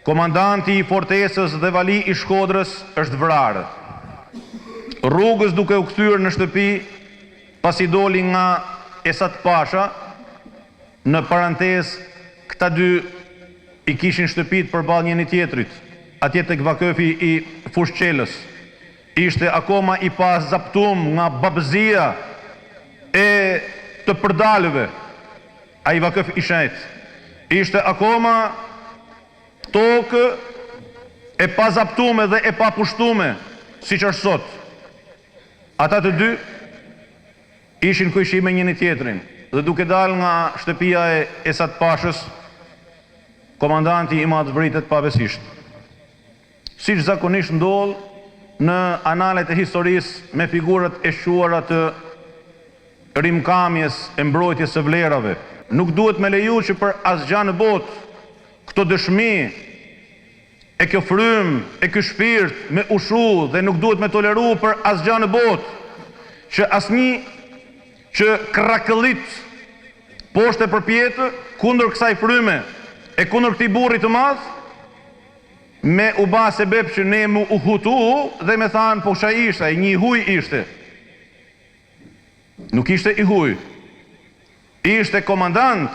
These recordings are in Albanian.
Komandanti i fortesës dhe vali i Shkodrës është vrarë. Rrugës duke u kthyer në shtëpi pasi doli nga Esat Pasha, në parantezë këta dy i kishin shtëpit përballë njëri tjetrit, atje tek vakëfi i Fushqelës. Ishte akoma i pazaptum nga babëzia e të përdalëve, ai vakëf i shenjt. Ishte akoma tokë e pazaptume dhe e papushtume, siç është sot. Ata të dy ishin kujshim me njëri tjetrin, dhe duke dalë nga shtëpia e Esat Pashës, komandanti i madh vritet pavesisht. Siç zakonisht ndodh në analet e historisë me figurat e shuara të rimkamjes e mbrojtjes së vlerave. Nuk duhet me leju që për asgjë në botë këto dëshmi e kjo frym, e ky shpirt me ushu, dhe nuk duhet me toleru për asgjë në botë që asnjë që krakëllit poshtë e përpjetë kundër kësaj fryme e kundër këtij burri të madh, me u ba sebeb që ne mu u hutu dhe me thanë po çai ishte, ai një huj ishte. Nuk ishte i huj. Ishte komandant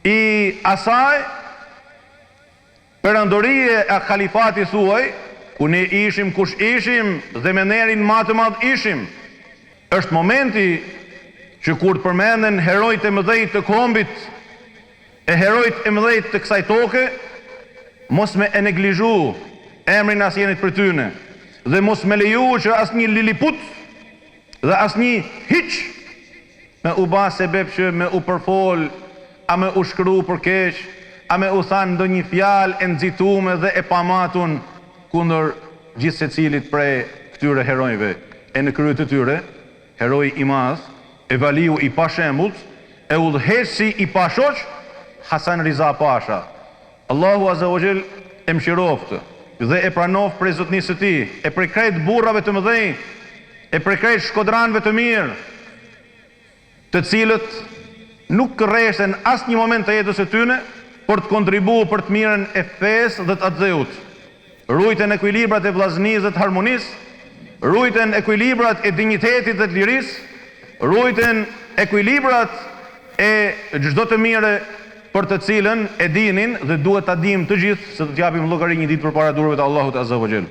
i asaj perandorie e kalifatit thuaj, ku ne ishim kush ishim dhe me nerin më të madh ishim. Është momenti që kur të përmenden herojt e mëdhej të kombit, e herojt e mëdhej të kësaj toke, mos me e neglizhu emrin asnjërit për tyne, dhe mos me leju që asnjë liliput dhe asnjë hiç me u ba sebeb që me u përfol, a me u shkru për keq, a me u thanë ndonjë fjalë e nxitume dhe e pamatun kundër gjithë secilit prej këtyre herojve. E në krye të tyre, heroi i madh, e valiu i pashembullt, e udhëheqësi i pashoq, Hasan Riza Pasha. Allahu Azza wa Jall e mëshiroftë dhe e pranoft prej zotnisë së tij, e prej krejt burrave të mëdhenj, e prej krejt shkodranëve të mirë, të cilët nuk kërreshten asnjë moment të jetës së tyre për të kontribuar për të mirën e fesë dhe të atëdheut. Ruajtën ekuilibrat e vllaznisë dhe të harmonisë, ruajtën ekuilibrat e dinjitetit dhe të lirisë, ruajtën ekuilibrat e çdo të mire për të cilën e dinin dhe duhet ta dimë të gjithë se do t'japim llogari një ditë përpara durave të Allahut Azza wa Jall.